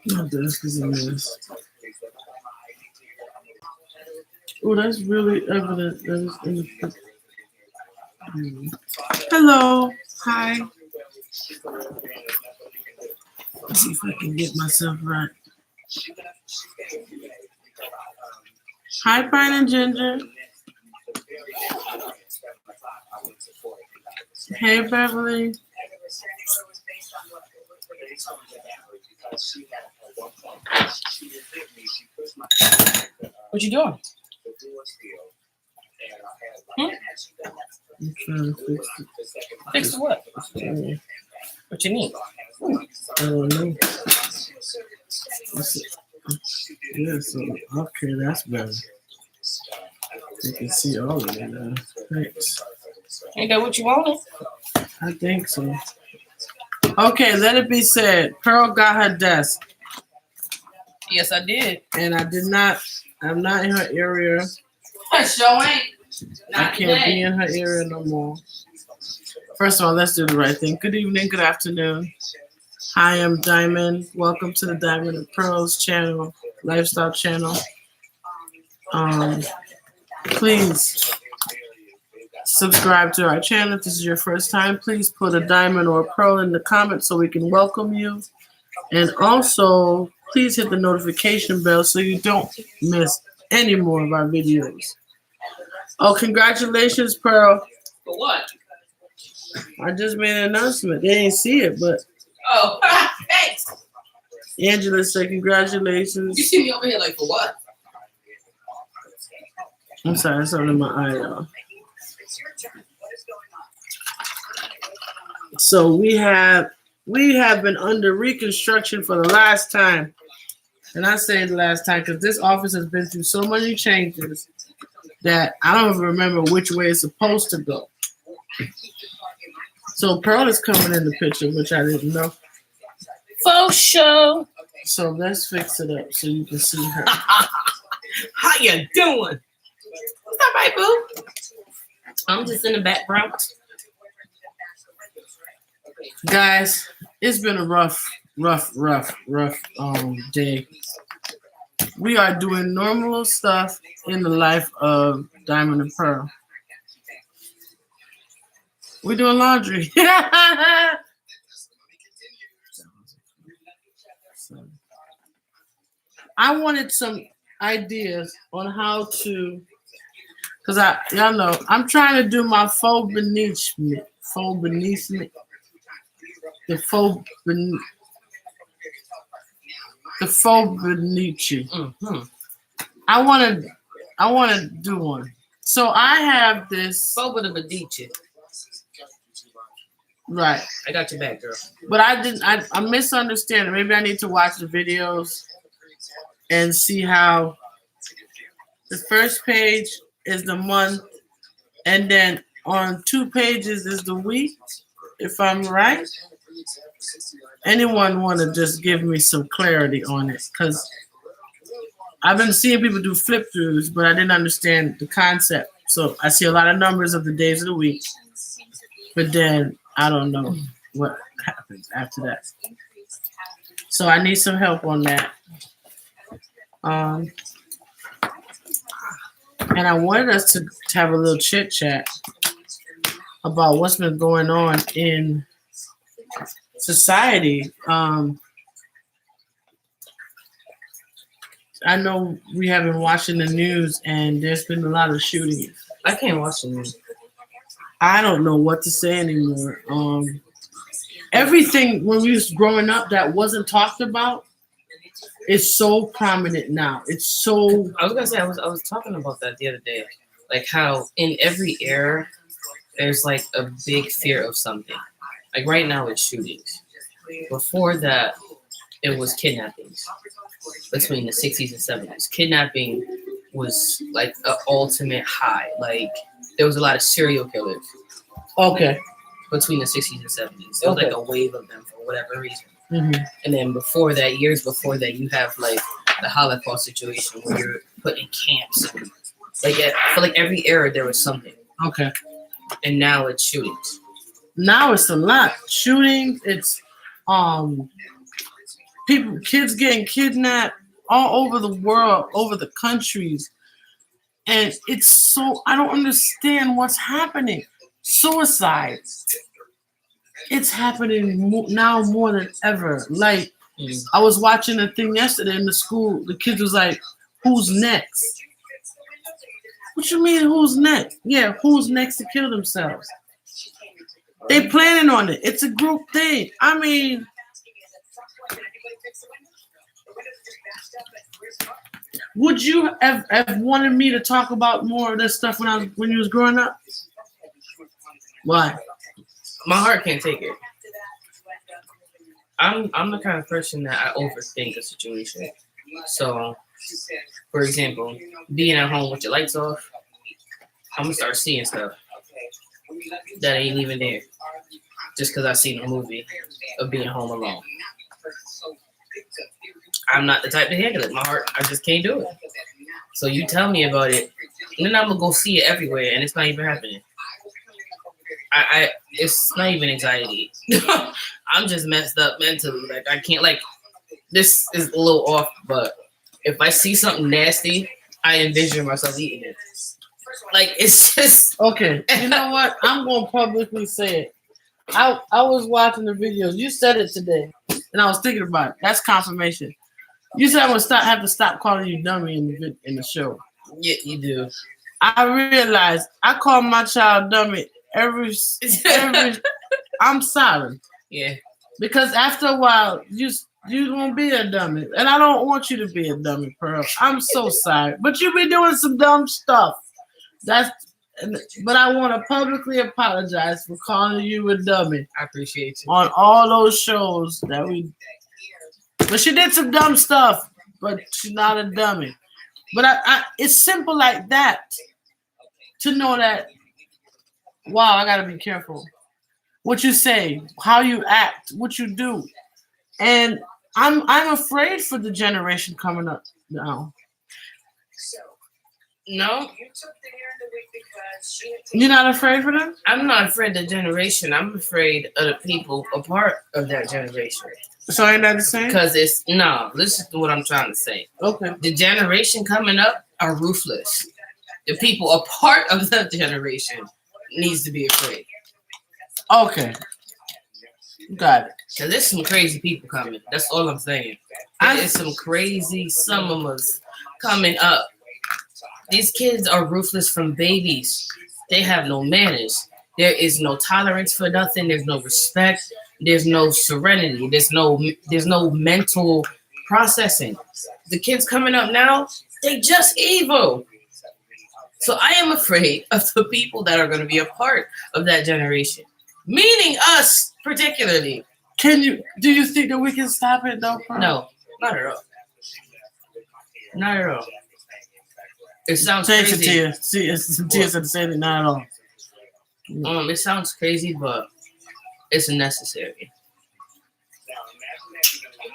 My desk is a mess. Oh, that's really evident. That is in the picture. Hello. Hi. Let's see if I can get myself right. Hi, Pine and Ginger. Hey, Beverly. What you doing? I'm trying to fix it. Fix what? What you need? I don't know. Yeah, so, okay, that's better. You can see all of it now. Thanks. Ain't that what you wanted? I think so. Okay, let it be said. Pearl got her desk. Yes, I did. And I'm not in her area. Sure ain't. I can't be in her area no more. First of all, let's do the right thing. Good evening, good afternoon. Hi, I'm Diamond. Welcome to the Diamond and Pearls channel, lifestyle channel. Please subscribe to our channel. If this is your first time, please put a diamond or a pearl in the comments so we can welcome you. And also, please hit the notification bell so you don't miss any more of our videos. Oh, congratulations, Pearl. For what? I just made an announcement. They didn't see it, but Oh, thanks. Angela said congratulations. You see me over here like for what? I'm sorry, something in my eye, y'all. So we have been under reconstruction for the last time. And I say the last time because this office has been through so many changes that I don't even remember which way it's supposed to go. So Pearl is coming in the picture, which I didn't know. Faux show. So let's fix it up so you can see her. How you doing? What's up, right, boo? I'm just in the background. Guys, it's been a rough day. We are doing normal stuff in the life of Diamond and Pearl. We're doing laundry. I wanted some ideas on how to, because y'all know, I'm trying to do my faux beneath me. The faux beneath you. Mm-hmm. I want to do one. So I have this. Faux beneath you. Right. I got your back, girl. But I'm misunderstanding. Maybe I need to watch the videos and see how the first page is the month, and then on 2 pages is the week, if I'm right. Anyone want to just give me some clarity on it? Because I've been seeing people do flip throughs, but I didn't understand the concept. So I see a lot of numbers of the days of the week, but then I don't know what happens after that. So I need some help on that. And I wanted us to have a little chit chat about what's been going on in society. I know we have been watching the news, and there's been a lot of shootings. I can't watch the news. I don't know what to say anymore. Everything when we was growing up that wasn't talked about is so prominent now. It's so. I was gonna say I was talking about that the other day, like how in every era there's like a big fear of something. Like right now it's shootings. Before that, it was kidnappings. Between the 60s and 70s, kidnapping was like an ultimate high. Like there was a lot of serial killers. Okay. Between the 60s and 70s, there was like a wave of them for whatever reason. Mm-hmm. And then before that, years before that, you have like the Holocaust situation where you're put in camps. And, like for like every era, there was something. Okay. And now it's shootings. Now it's a lot. Shootings. It's kids getting kidnapped all over the world, over the countries. And it's so, I don't understand what's happening. Suicide. It's happening now more than ever. Like, I was watching a thing yesterday in the school. The kids was like, who's next? What you mean, who's next? Yeah, who's next to kill themselves? They planning on it. It's a group thing. I mean, would you have wanted me to talk about more of this stuff when you was growing up? Why? My heart can't take it. I'm the kind of person that I overthink a situation. So, for example, being at home with your lights off, I'm gonna start seeing stuff that ain't even there, just because I've seen a movie of being home alone. I'm not the type to handle it. My heart, I just can't do it. So you tell me about it, and then I'm gonna go see it everywhere, and it's not even happening. It's not even anxiety. I'm just messed up mentally. Like, I can't, like, this is a little off, but if I see something nasty, I envision myself eating it. Like, it's just okay. You know what? I'm gonna publicly say it. I was watching the videos. You said it today, and I was thinking about it. That's confirmation. You said I would have to stop calling you dummy in the show. Yeah, you do. I realized I call my child dummy every. I'm sorry. Yeah. Because after a while, you gonna be a dummy, and I don't want you to be a dummy, Pearl. I'm so sorry, but you be doing some dumb stuff. But I want to publicly apologize for calling you a dummy. I appreciate you. On all those shows that we. But she did some dumb stuff, but she's not a dummy. But it's simple like that to know that. Wow, I gotta be careful. What you say, how you act, what you do, and I'm afraid for the generation coming up now. No, you're not afraid for them? I'm not afraid of the generation. I'm afraid of the people a part of that generation. So ain't that the same? Because listen to what I'm trying to say. Okay. The generation coming up are ruthless. The people a part of that generation needs to be afraid. Okay. Got it. Because there's some crazy people coming. That's all I'm saying. There's some crazy us coming up. These kids are ruthless from babies. They have no manners. There is no tolerance for nothing. There's no respect. There's no serenity. There's no mental processing. The kids coming up now, they just evil. So I am afraid of the people that are going to be a part of that generation, meaning us particularly. Do you think that we can stop it though? No, not at all. Not at all. It sounds crazy. Tia said the same thing. Not at all. It sounds crazy, but it's necessary.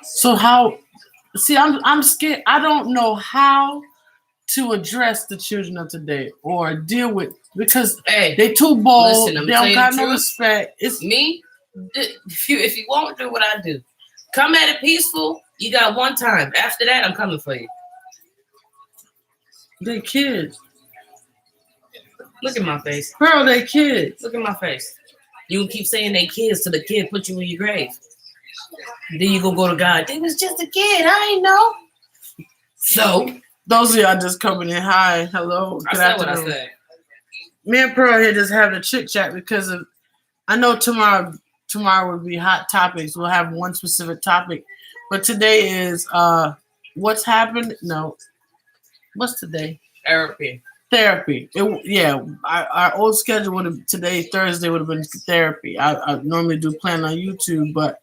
So how? See, I'm scared. I don't know how to address the children of today or deal with, because they too bold. Listen, they don't got no respect. It's me. If you won't do what I do, come at it peaceful. You got one time. After that, I'm coming for you. They kids. Look at my face. Girl, they kids. Look at my face. You keep saying they kids till the kid put you in your grave. Then you go to God. They was just a kid. I ain't know. So those of y'all just coming in. Hi, hello. Good afternoon. What I said. Me and Pearl here just having a chit chat because I know tomorrow would be hot topics. We'll have one specific topic, but today is what's happened. No, what's today? Therapy. Our old schedule would have today, Thursday, would have been therapy. I normally do plan on YouTube, but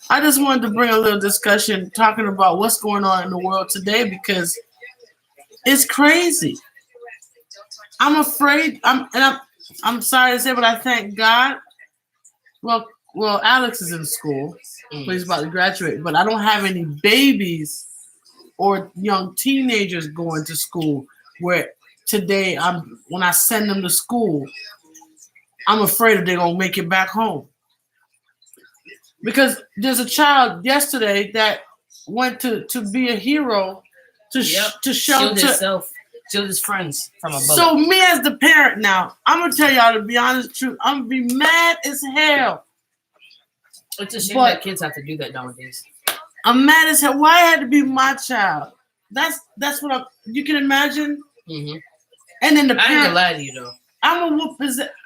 I just wanted to bring a little discussion talking about what's going on in the world today because it's crazy. I'm afraid. I'm sorry to say, but I thank God. Well, Alex is in school. He's about to graduate, but I don't have any babies or young teenagers going to school where today when I send them to school, I'm afraid that they're gonna make it back home. Because there's a child yesterday that went to be a hero to Yep. to Shield shelter. himself, shield his friends from a bullet. So me as the parent now, I'm gonna tell y'all to be honest, truth. I'm gonna be mad as hell. It's a shame but- that kids have to do that nowadays. I'm mad as hell. Why it had to be my child? That's what I'm. You can imagine. Mm-hmm. And then the I ain't gonna parent. lie to you though. I'm a whoop.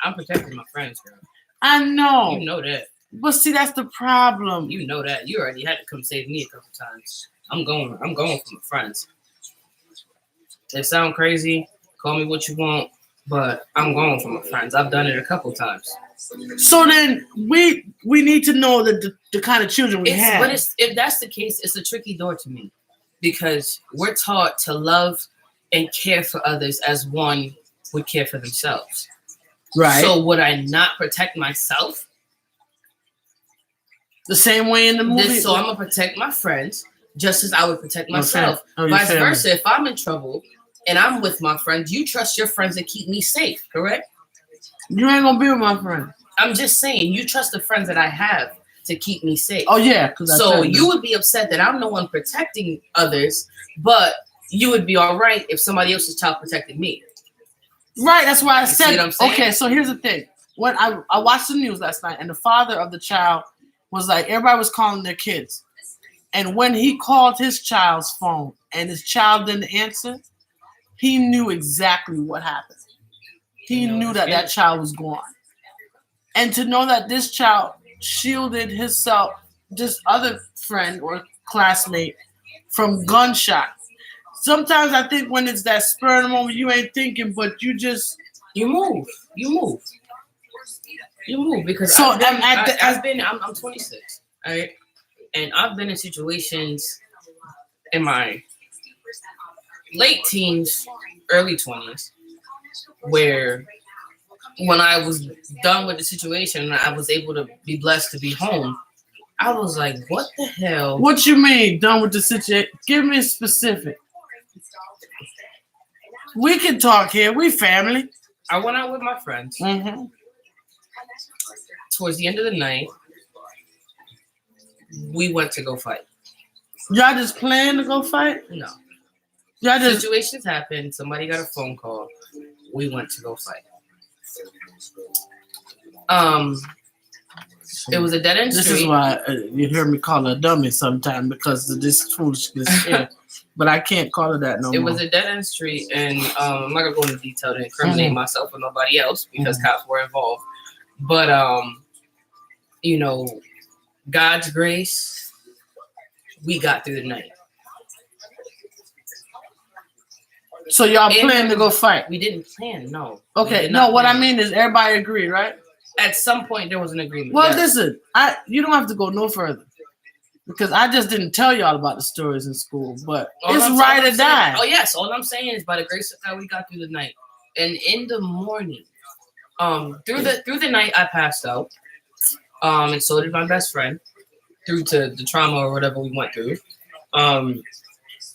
I'm protecting my friends, girl. I know. You know that. But see, that's the problem. You know that. You already had to come save me a couple times. I'm going for my friends. They sound crazy. Call me what you want, but I'm going for my friends. I've done it a couple times. So then we need to know that the kind of children we have. But if that's the case, it's a tricky door to me because we're taught to love and care for others as one would care for themselves. Right. So would I not protect myself? The same way in the movie. So I'm gonna protect my friends just as I would protect myself. Oh, Vice versa, if I'm in trouble and I'm with my friends, you trust your friends to keep me safe, correct? You ain't gonna be with my friend. I'm just saying, you trust the friends that I have to keep me safe. Oh yeah, so you would be upset that I'm the one protecting others, but you would be all right if somebody else's child protected me. Right, that's why I You see said. what I'm saying? Okay, so here's the thing. When I watched the news last night, and the father of the child was like, everybody was calling their kids, and when he called his child's phone and his child didn't answer, he knew exactly what happened. He knew that child was gone, and to know that this child shielded himself, this other friend or classmate, from gunshot. Sometimes I think when it's that spur of the moment, you ain't thinking, but you move because so I'm 26, all right, and I've been in situations in my late teens, early 20s, where when I was done with the situation and I was able to be blessed to be home, I was like, what the hell? What you mean done with the situation? Give me specific. We can talk here. We family. I went out with my friends. Mm-hmm. Towards the end of the night, we went to go fight. Y'all just plan to go fight? No. Y'all just Situations happen. Somebody got a phone call. We went to go fight. It was a dead end street. This is why you hear me call her a dummy sometimes because of this foolishness here. But I can't call her that no more. It was a dead end street, and I'm not gonna go into detail to incriminate myself or nobody else because cops were involved. But God's grace, we got through the night. So y'all plan to go fight? We didn't plan, no. Okay, no. What I mean is everybody agreed, right? At some point, there was an agreement. Well, yes. listen, you don't have to go no further because I just didn't tell y'all about the stories in school. But it's ride or die. Oh yes, all I'm saying is by the grace of God, we got through the night, and in the morning, through the night, I passed out, and so did my best friend, through to the trauma or whatever we went through. That's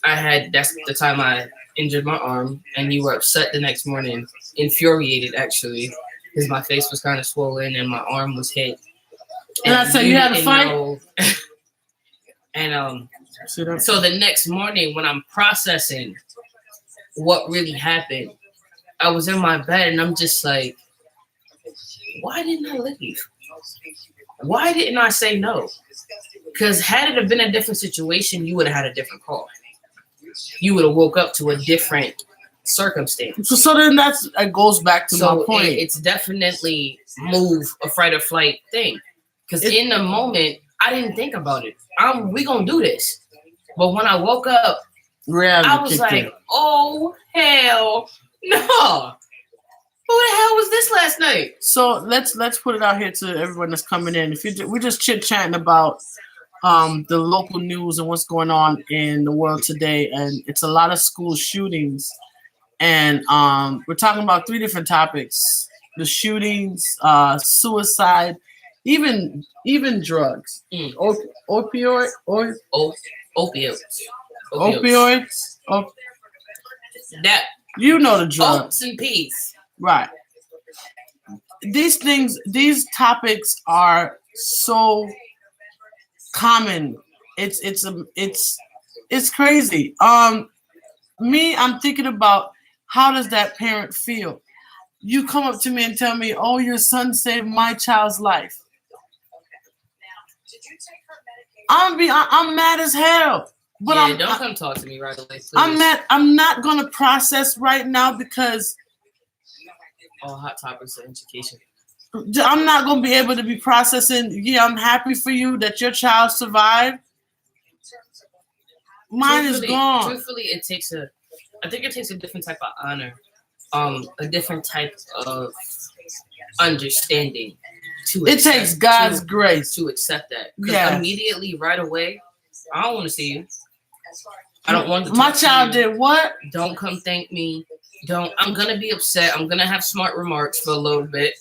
the time I injured my arm, and you were upset the next morning, infuriated actually, because my face was kind of swollen and my arm was hit. And I said you had a fight. And so the next morning when I'm processing what really happened, I was in my bed and I'm just like, why didn't I leave? Why didn't I say no? Because had it have been a different situation, you would have had a different call. You would have woke up to a different circumstance. So then it goes back to my point. It's definitely a fight or flight thing. Because in the moment, I didn't think about it. We gonna do this. But when I woke up, I was like, oh hell no. Who the hell was this last night? So let's put it out here to everyone that's coming in. We're just chit-chatting about the local news and what's going on in the world today, and it's a lot of school shootings, and we're talking about 3 different topics: the shootings, suicide, even drugs, opioids. That the drugs. Oats and peas. Right. These topics are so common It's crazy. Me, I'm thinking about how does that parent feel? You come up to me and tell me, "Oh, your son saved my child's life." I'm mad as hell. But yeah, don't come talk to me right away, please. I'm mad. I'm not gonna process right now because all hot topics of education. I'm not gonna be able to be processing. Yeah, I'm happy for you that your child survived. Mine is gone. Truthfully, I think it takes a different type of honor, a different type of understanding to. It takes God's grace to accept that. Because immediately, right away, I don't want to see you. I don't want to. My child did what? Don't come thank me. Don't. I'm gonna be upset. I'm gonna have smart remarks for a little bit.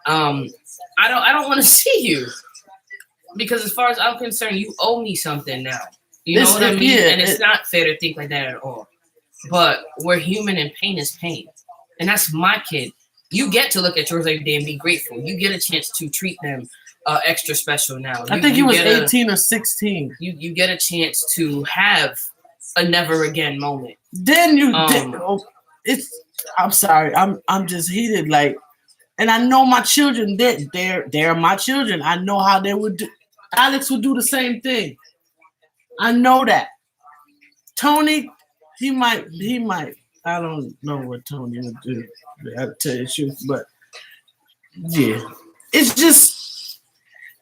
I don't want to see you because, as far as I'm concerned, you owe me something now. You know what I mean? And it's not fair to think like that at all. But we're human, and pain is pain, and that's my kid. You get to look at yours every day and be grateful. You get a chance to treat them extra special now. I think he was 18 or 16. You get a chance to have a never again moment. Then I'm sorry. I'm just heated. Like, and I know my children. They're my children. I know how they would do. Alex would do the same thing. I know that. Tony, he might. I don't know what Tony would do. I'll tell you the truth, but yeah, it's just.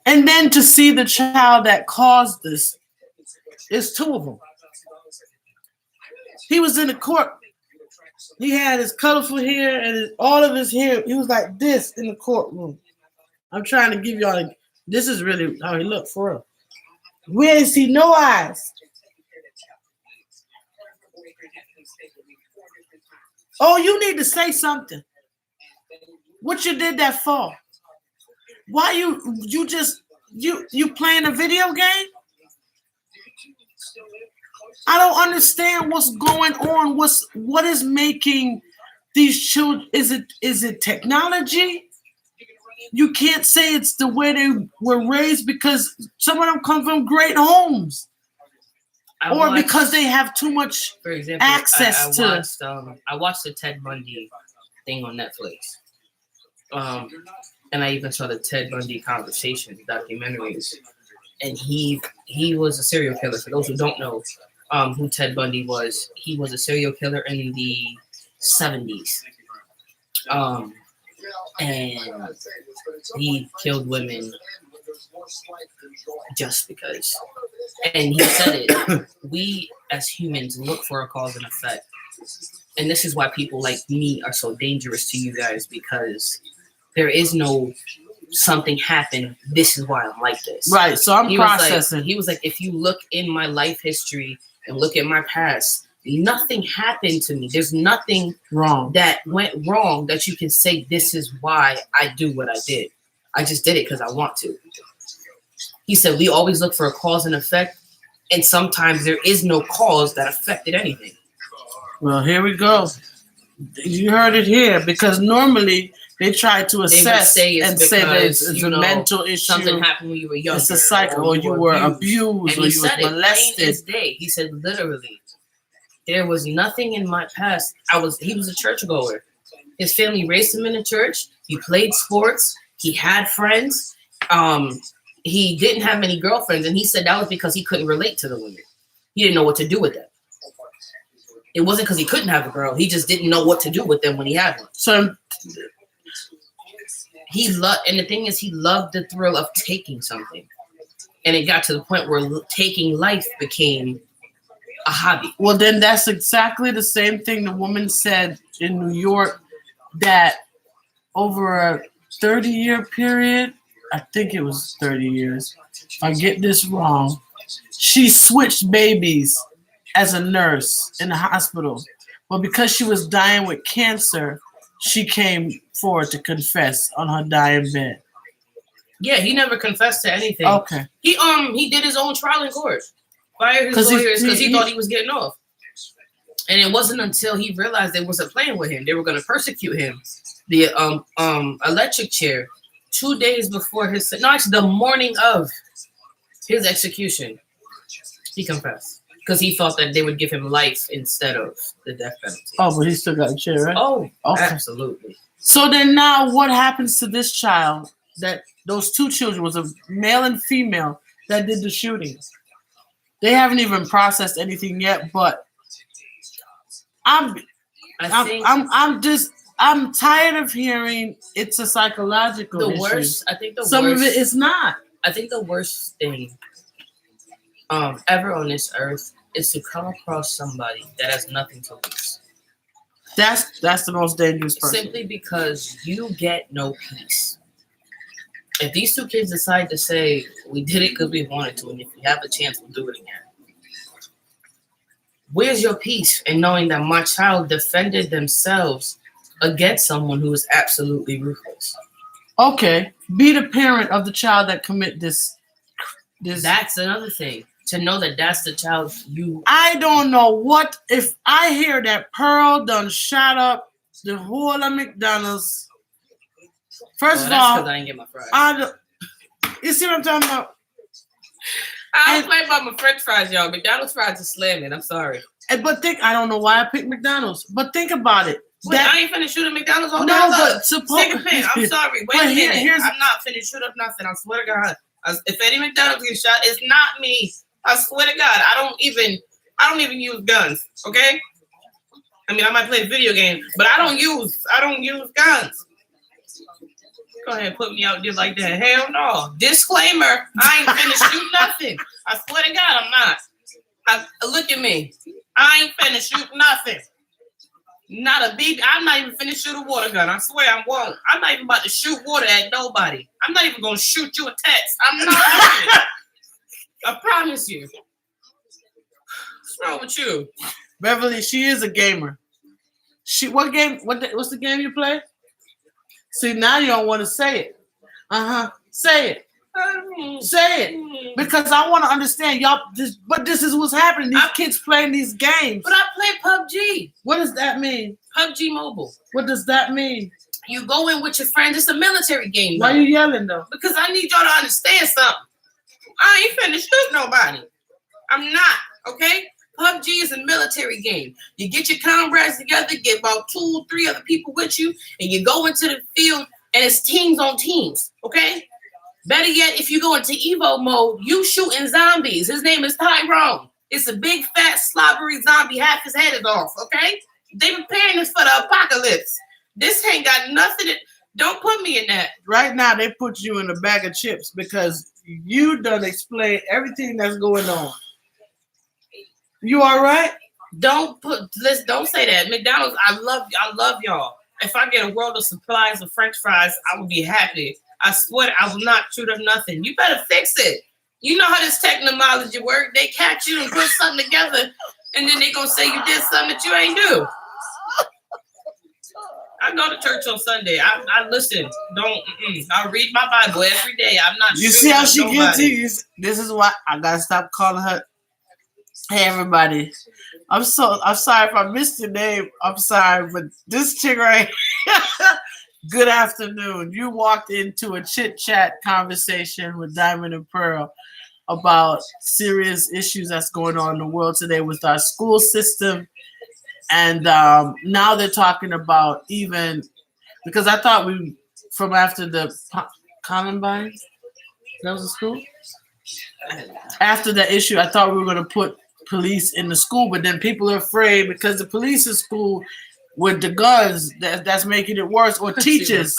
And then to see the child that caused this, it's two of them. He was in the court. He had his colorful hair and all of his hair. He was like this in the courtroom. I'm trying to give y'all. This is really how he looked for real. Where is he? No eyes. Oh, you need to say something. What you did that for? Why you playing a video game? I don't understand what's going on. What is making these children? Is it technology? You can't say it's the way they were raised because some of them come from great homes. Because they have too much access to. I watched the Ted Bundy thing on Netflix. And I even saw the Ted Bundy Conversations documentaries. And he was a serial killer. For those who don't know who Ted Bundy was, he was a serial killer in the 70s. And he killed women just because. And he said it. We as humans look for a cause and effect. And this is why people like me are so dangerous to you guys, because there is no something happened. This is why I'm like this. Right. So I'm processing. He was like, if you look in my life history and look at my past, nothing happened to me. There's nothing wrong that went wrong that you can say this is why I do what I did. I just did it because I want to. He said we always look for a cause and effect, and sometimes there is no cause that affected anything. Well, here we go. You heard it here, because normally they try to assess and say that it's a mental issue. Something happened when you were younger. It's a cycle, or you were abused, or you were molested. He said literally, there was nothing in my past. He was a churchgoer. His family raised him in a church. He played sports. He had friends. He didn't have many girlfriends, and he said that was because he couldn't relate to the women. He didn't know what to do with them. It wasn't because he couldn't have a girl. He just didn't know what to do with them when he had one. So and the thing is, he loved the thrill of taking something, and it got to the point where taking life became a hobby. Well, then that's exactly the same thing the woman said in New York, that over a 30-year period, I think it was 30 years, if I get this wrong, she switched babies as a nurse in the hospital. But because she was dying with cancer, she came forward to confess on her dying bed. Yeah, he never confessed to anything. Okay. He did his own trial in court. Fired his lawyers because he thought he was getting off. And it wasn't until he realized they wasn't playing with him. They were going to persecute him. The electric chair, 2 days before the morning of his execution, He confessed because he thought that they would give him life instead of the death penalty. Oh, but he still got a chair, right? Oh, okay. Absolutely. So then now what happens to this child? That those two children was a male and female that did the shooting. They haven't even processed anything yet, but I'm tired of hearing it's a psychological issue. I think the Some worst, of it is not. I think the worst thing ever on this earth is to come across somebody that has nothing to lose. That's the most dangerous person. Simply because you get no peace. If these two kids decide to say, we did it because we wanted to, and if we have a chance, we'll do it again. Where's your peace in knowing that my child defended themselves against someone who is absolutely ruthless? Okay, be the parent of the child that commit this. That's another thing. To know that that's the child you... I don't know what... If I hear that Pearl done shot up the whole of McDonald's... First of all... That's because I didn't get my fries. You see what I'm talking about? I don't play about my French fries, y'all. McDonald's fries are slamming. I'm sorry. But I don't know why I picked McDonald's. But think about it. Wait, I ain't finna shoot at McDonald's all day. No, but Second pen. I'm sorry. Wait a minute. I'm not finna shoot up nothing. I swear to God. If any McDonald's gets shot, it's not me. I swear to God. I don't even use guns. Okay? I mean, I might play video games, but I don't use guns. Go ahead and put me out there like that. Hell no. Disclaimer. I ain't finna shoot nothing. I swear to God, I'm not. Look at me. I ain't finna shoot nothing. Not a beat. I'm not even finna shoot a water gun. I swear I won't. I'm not even about to shoot water at nobody. I'm not even gonna shoot you a text. I'm not doing it. I promise you. What's wrong with you? Beverly, she is a gamer. What's the game you play? See, now you don't want to say it. Say it. Say it. Because I want to understand y'all. But this is what's happening. These kids playing these games. But I play PUBG. What does that mean? PUBG Mobile. What does that mean? You go in with your friends. It's a military game. Why are you yelling though? Because I need y'all to understand something. I ain't finna shoot nobody. I'm not. Okay? PUBG is a military game. You get your comrades together, get about 2 or 3 other people with you, and you go into the field, and it's teams on teams. Okay? Better yet, if you go into Evo mode, you shooting zombies. His name is Tyrone. It's a big, fat, slobbery zombie. Half his head is off. Okay? They preparing us for the apocalypse. This ain't got nothing. Don't put me in that. Right now, they put you in a bag of chips because you done explained everything that's going on. You all right? Don't say that. McDonald's, I love y'all. If I get a world of supplies of French fries, I will be happy. I swear I will not shoot up nothing. You better fix it. You know how this technology works. They catch you and put something together, and then they gonna say you did something that you ain't do. I go to church on Sunday. I listen. I read my Bible every day. I'm not. You see how she gets to you? This is why I gotta stop calling her. Hey everybody, I'm sorry if I missed your name. I'm sorry, but this chick right here. Good afternoon. You walked into a chit chat conversation with Diamond and Pearl about serious issues that's going on in the world today with our school system. And now they're talking about even, because I thought from after the Columbine, that was a school? After that issue, I thought we were going to put police in the school, but then people are afraid because the police in school with the guns, that's making it worse. Or teachers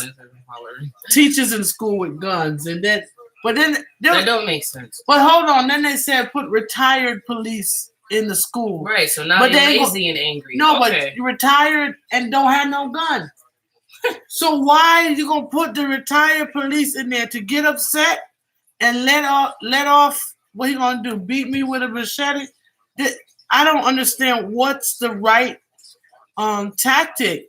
in school with guns. And then, but then that don't make sense. But hold on, then they said put retired police in the school. Right, so now you're lazy and angry. No, but you're retired and don't have no gun. So why are you gonna put the retired police in there to get upset and let off? What he gonna do? Beat me with a machete? I don't understand what's the right tactic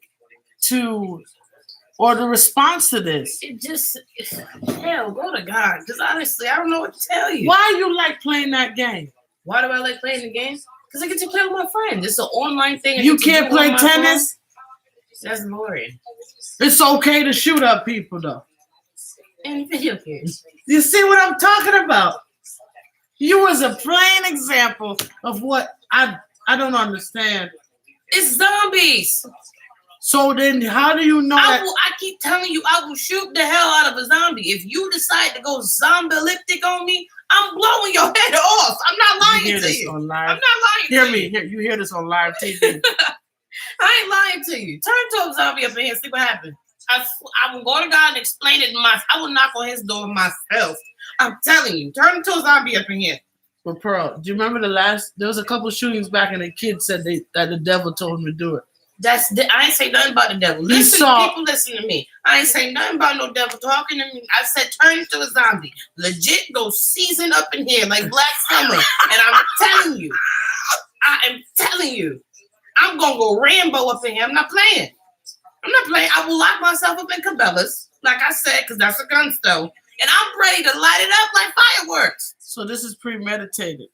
or the response to this. It just go to God. Because honestly, I don't know what to tell you. Why you like playing that game? Why do I like playing the game? Because I get to play with my friends. It's an online thing. You can't play tennis? That's boring. It's okay to shoot up people, though. And video games. You see what I'm talking about? You was a plain example of what I don't understand. It's zombies. So then, how do you know that? I keep telling you, I will shoot the hell out of a zombie. If you decide to go zombie-liptic on me, I'm blowing your head off. I'm not lying to you. On live. I'm not lying Hear to me. you. You hear this on live TV. I ain't lying to you. Turn to a zombie up in here. See what happens. I will go to God and explain it myself. I will knock on his door myself. I'm telling you. Turn to a zombie up in here. But Pearl, do you remember there was a couple of shootings back and the kid said that the devil told him to do it. I ain't say nothing about the devil. People listen to me. I ain't say nothing about no devil talking to me. I said turn into a zombie. Legit go season up in here like Black Summer. And I'm telling you. I am telling you. I'm gonna go Rambo up in here. I'm not playing. I will lock myself up in Cabela's, like I said, because that's a gun store. And I'm ready to light it up like fireworks. So this is premeditated.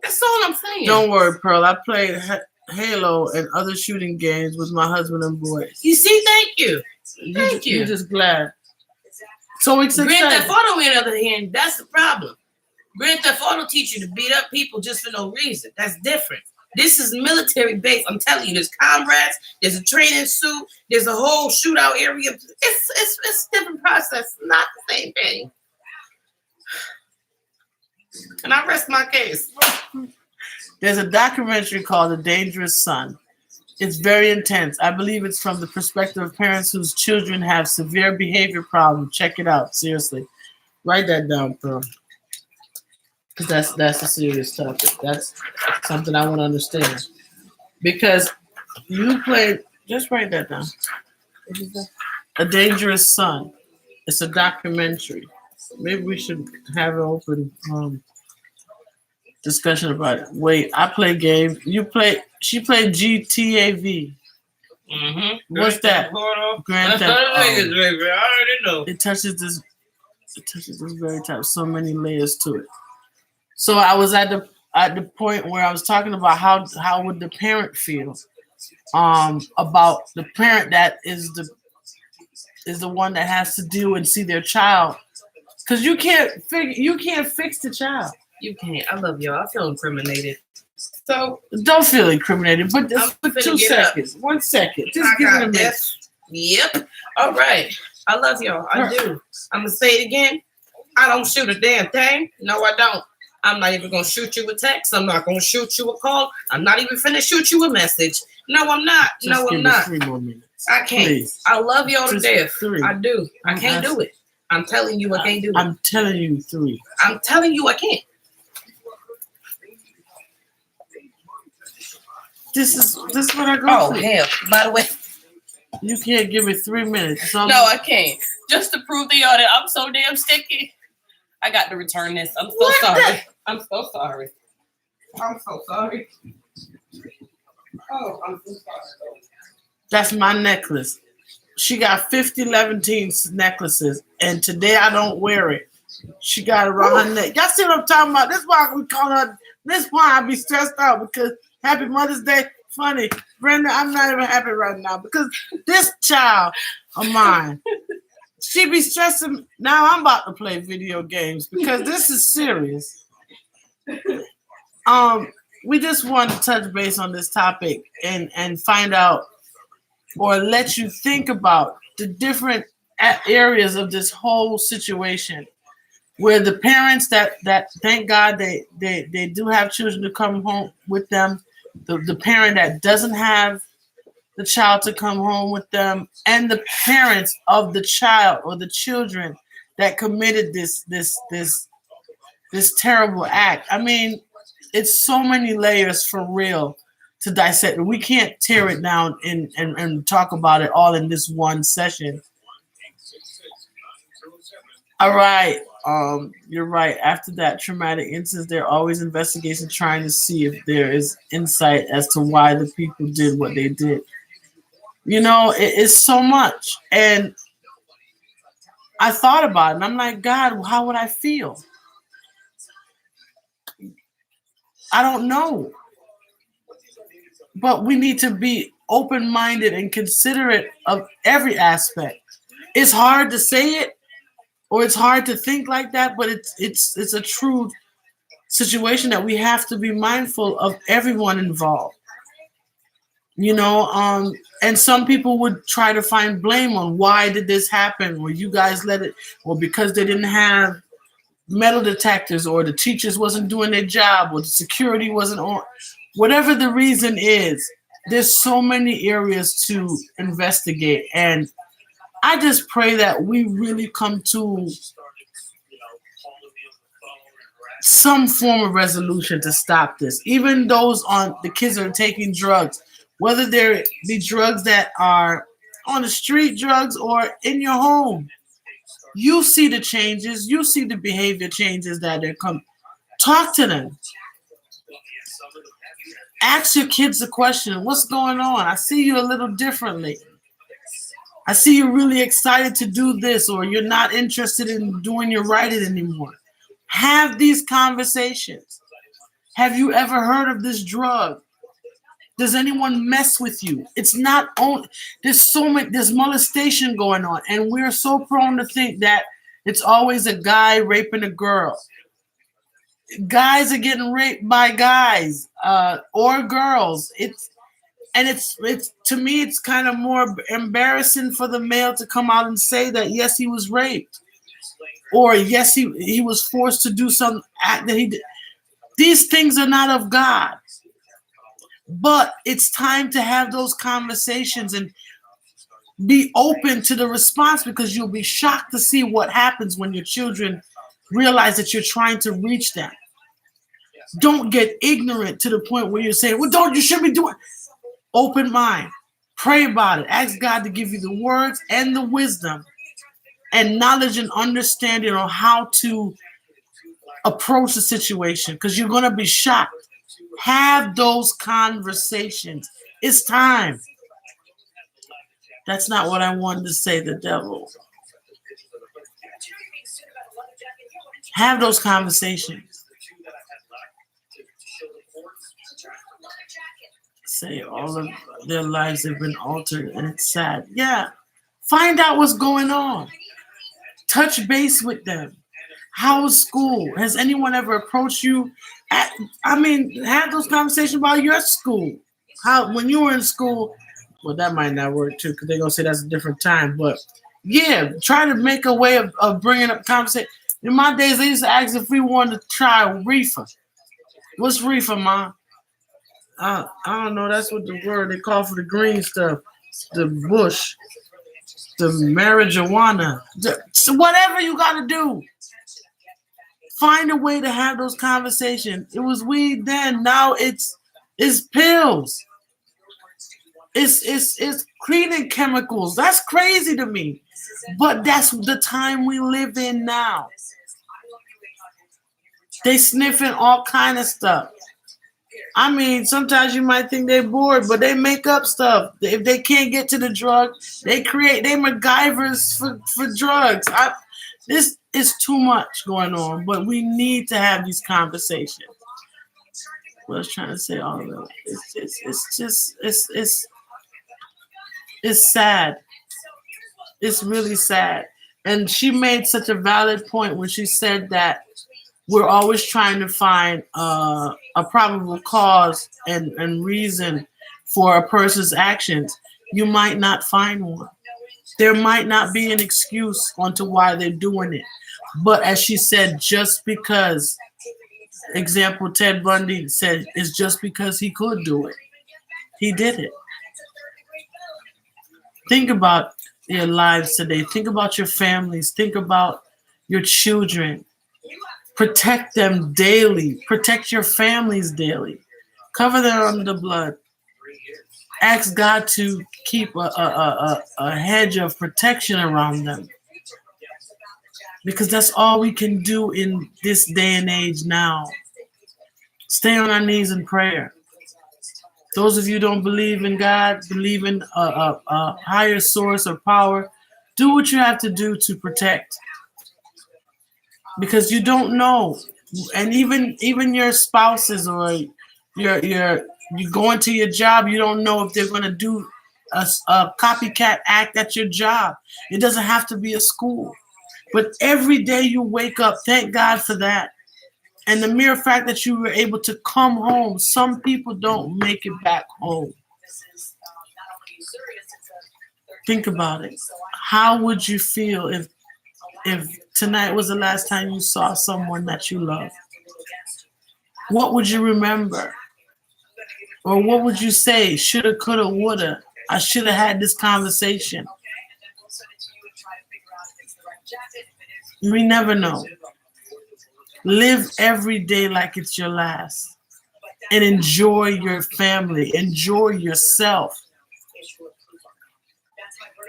That's all I'm saying. Don't worry, Pearl. I played Halo and other shooting games with my husband and boys. You see, thank you. Thank you. You're just glad. So it's Grand exciting. Theft Auto, on the other hand, that's the problem. Grand Theft Auto teach you to beat up people just for no reason. That's different. This is military base. I'm telling you, there's comrades, there's a training suit, there's a whole shootout area. It's a different process, not the same thing. And I rest my case. There's a documentary called The Dangerous Son. It's very intense. I believe it's from the perspective of parents whose children have severe behavior problems. Check it out, seriously. Write that down, Pearl. Because that's a serious topic. That's something I want to understand. Because you played, just write that down. A Dangerous Son. It's a documentary. Maybe we should have an open discussion about it. Wait, I play games. She played GTAV. Mm-hmm. What's that? Grand Theft Auto. I already know. It touches this very top. So many layers to it. So I was at the point where I was talking about how would the parent feel about the parent that is the one that has to do and see their child, because you can't fix the child. You can't. I love y'all. I feel incriminated. So don't feel incriminated, but just for 2 seconds. Up. 1 second. Just give it a minute. Yep. All right. I love y'all. I do. I'm gonna say it again. I don't shoot a damn thing. No, I don't. I'm not even gonna shoot you a text. I'm not gonna shoot you a call. I'm not even finna shoot you a message. No, I'm not. Just give me 3 more minutes. I can't. Please. I love y'all to death. 3. I do. I can't do it. I'm telling you, I can't do it. I'm telling you 3. I'm telling you, I can't. This is what I go Oh, through. hell. By the way, you can't give me 3 minutes. No, I can't. Just to prove to y'all that I'm so damn sticky, I got to return this. I'm so sorry. I'm so sorry. I'm so sorry. Oh, I'm so sorry. That's my necklace. She got 50 Levantine necklaces, and today I don't wear it. She got it around her neck. Y'all see what I'm talking about? This is why we call her. This is why I be stressed out, because Happy Mother's Day. Funny, Brenda, I'm not even happy right now because this child of mine, she be stressing. Now I'm about to play video games because this is serious. We just want to touch base on this topic and find out, or let you think about the different areas of this whole situation, where the parents that thank God they do have children to come home with them, the parent that doesn't have the child to come home with them, and the parents of the child or the children that committed this terrible act. I mean, it's so many layers for real to dissect. We can't tear it down and talk about it all in this one session. All right. You're right. After that traumatic incident, there are always investigations trying to see if there is insight as to why the people did what they did. You know, it's so much. And I thought about it, and I'm like, God, how would I feel? I don't know. But we need to be open-minded and considerate of every aspect. It's hard to say it, or it's hard to think like that, but it's a true situation that we have to be mindful of everyone involved. You know, and some people would try to find blame on why did this happen, or you guys let it, or because they didn't have metal detectors, or the teachers wasn't doing their job, or the security wasn't on. Whatever the reason is, there's so many areas to investigate, and I just pray that we really come to some form of resolution to stop this. Even those on the kids that are taking drugs, whether there be drugs that are on the street, drugs, or in your home, you see the changes, you see the behavior changes that are come. Talk to them. Ask your kids a question. What's going on? I see you a little differently. I see you're really excited to do this, or you're not interested in doing your writing anymore. Have these conversations. Have you ever heard of this drug? Does anyone mess with you? It's not only there's molestation going on, and we're so prone to think that it's always a guy raping a girl. Guys are getting raped by guys, or girls. It's to me, it's kind of more embarrassing for the male to come out and say that yes, he was raped, or yes, he was forced to do some act that he did. These things are not of God. But it's time to have those conversations and be open to the response, because you'll be shocked to see what happens when your children realize that you're trying to reach them. Don't get ignorant to the point where you're saying, well, you should be doing. Open mind. Pray about it. Ask God to give you the words and the wisdom and knowledge and understanding on how to approach the situation, because you're going to be shocked. Have those conversations. It's time. That's not what I wanted to say, the devil. Have those conversations. Say all of their lives have been altered and it's sad. Yeah. Find out what's going on. Touch base with them. How is school? Has anyone ever approached you? Have those conversations about your school. How, when you were in school, well, that might not work too, because they're going to say that's a different time. But yeah, try to make a way of bringing up conversation. In my days, they used to ask if we wanted to try reefer. What's reefer, Mom? I don't know. That's what the word they call for the green stuff. The bush. The marijuana. So whatever you got to do. Find a way to have those conversations. It was weed then. Now it's pills. It's cleaning chemicals. That's crazy to me. But that's the time we live in now. They sniffing all kind of stuff. Sometimes you might think they're bored, but they make up stuff. If they can't get to the drug, they MacGyvers for drugs. This is too much going on, but we need to have these conversations. What I was trying to say, all of it. It's sad. It's really sad. And she made such a valid point when she said that we're always trying to find a probable cause and reason for a person's actions. You might not find one. There might not be an excuse onto why they're doing it. But as she said, just because, example, Ted Bundy said, it's just because he could do it. He did it. Think about your lives today. Think about your families. Think about your children. Protect them daily. Protect your families daily. Cover them under the blood. Ask God to keep a hedge of protection around them. Because that's all we can do in this day and age now. Stay on our knees in prayer. Those of you who don't believe in God, believe in a higher source of power, do what you have to do to protect. Because you don't know. And even your spouses, or you go into your job, you don't know if they're going to do a copycat act at your job. It doesn't have to be a school. But every day you wake up, thank God for that. And the mere fact that you were able to come home, some people don't make it back home. Think about it. How would you feel if tonight was the last time you saw someone that you love? What would you remember? Or what would you say? Shoulda, coulda, woulda. I should have had this conversation. We never know. Live every day like it's your last. And enjoy your family. Enjoy yourself.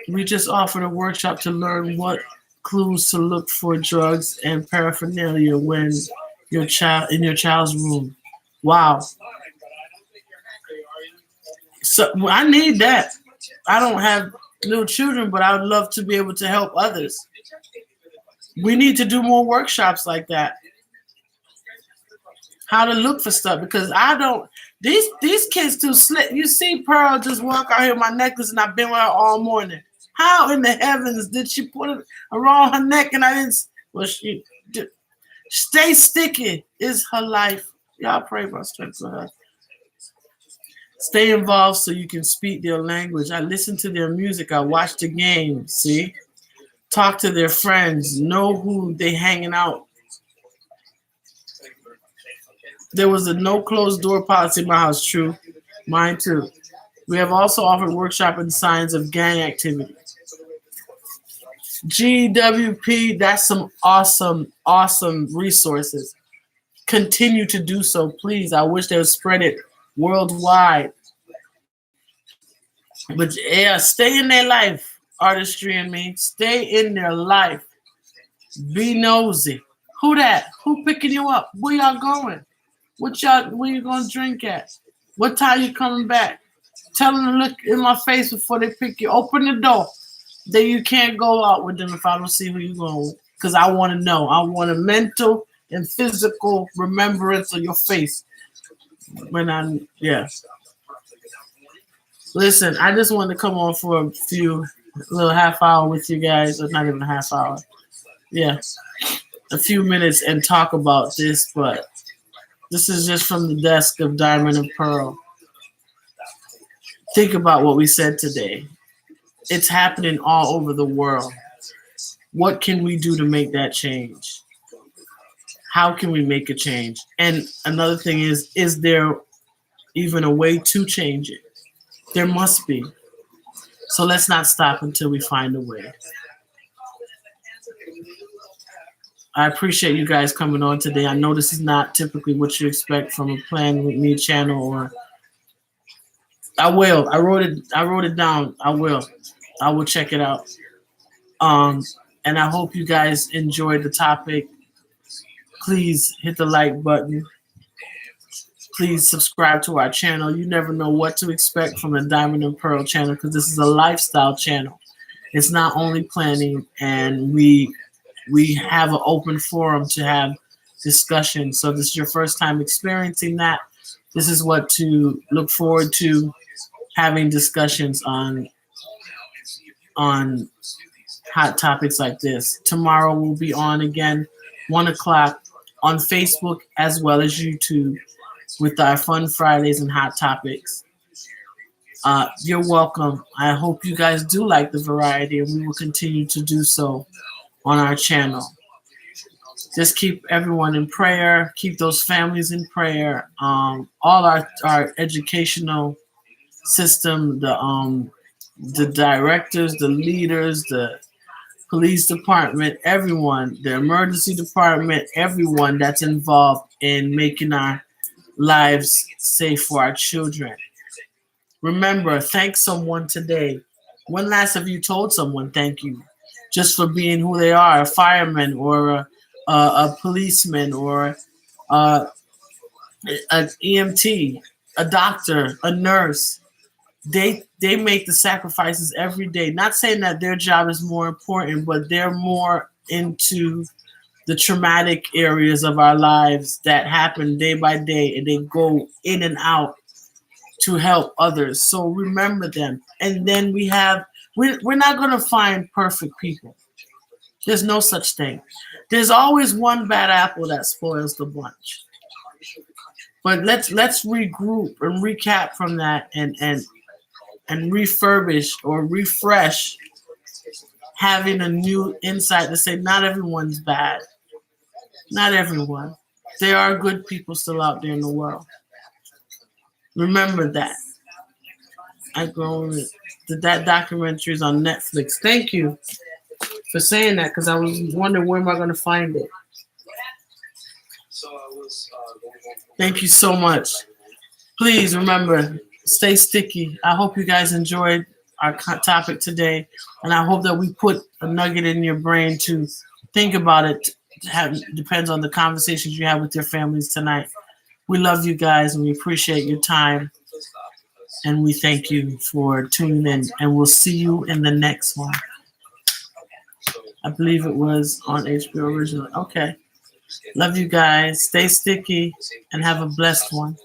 We just offered a workshop to learn what clues to look for drugs and paraphernalia when your child in your child's room. Wow. So I need that. I don't have little children, but I would love to be able to help others. We need to do more workshops like that. How to look for stuff, because I don't. These kids too slick. You see Pearl just walk out here with my necklace, and I've been with her all morning. How in the heavens did she put it around her neck and I didn't? Well, she did. Stay sticky is her life. Y'all pray for strength for her. Stay involved so you can speak their language. I listen to their music. I watch the game. See, talk to their friends. Know who they hanging out. There was a no closed door policy in my house. True, mine too. We have also offered workshop in signs of gang activity. GWP, that's some awesome, awesome resources. Continue to do so, please. I wish they would spread it worldwide. But yeah, stay in their life, artistry and me. Stay in their life. Be nosy. Who that? Who picking you up? Where y'all going? Where you gonna drink at? What time you coming back? Tell them to look in my face before they pick you. Open the door. Then you can't go out with them if I don't see who you going with. Because I want to know. I want a mental and physical remembrance of your face. Listen, I just wanted to come on for a little half hour with you guys, or not even a half hour. Yeah, a few minutes and talk about this, but this is just from the desk of Diamond and Pearl. Think about what we said today. It's happening all over the world. What can we do to make that change? How can we make a change? And another thing is there even a way to change it? There must be. So let's not stop until we find a way. I appreciate you guys coming on today. I know this is not typically what you expect from a Plan With Me channel, or I will. I wrote it down. I will check it out. And I hope you guys enjoyed the topic. Please hit the like button. Please subscribe to our channel. You never know what to expect from the Diamond and Pearl channel, because this is a lifestyle channel. It's not only planning, and we have an open forum to have discussion. So if this is your first time experiencing that, this is what to look forward to, having discussions on hot topics like this. Tomorrow we'll be on again, 1 o'clock on Facebook as well as YouTube with our Fun Fridays and Hot Topics. You're welcome. I hope you guys do like the variety, and we will continue to do so on our channel. Just keep everyone in prayer. Keep those families in prayer. All our educational system, the directors, the leaders, the police department, everyone, the emergency department, everyone that's involved in making our lives safe for our children. Remember, thank someone today. When last have you told someone thank you just for being who they are, a fireman or a policeman or an EMT, a doctor, a nurse? They make the sacrifices every day. Not saying that their job is more important, but they're more into the traumatic areas of our lives that happen day by day, and they go in and out to help others. So remember them. And then we're not going to find perfect people. There's no such thing. There's always one bad apple that spoils the bunch. But let's regroup and recap from that and refurbish or refresh, having a new insight to say not everyone's bad. Not everyone. There are good people still out there in the world. Remember that. That documentary is on Netflix. Thank you for saying that, because I was wondering where am I going to find it. Thank you so much. Please remember, stay sticky. I hope you guys enjoyed our topic today, and I hope that we put a nugget in your brain to think about it. Depends on the conversations you have with your families tonight. We love you guys, and we appreciate your time, and we thank you for tuning in, and we'll see you in the next one. I believe it was on HBO originally. Okay. Love you guys. Stay sticky and have a blessed one.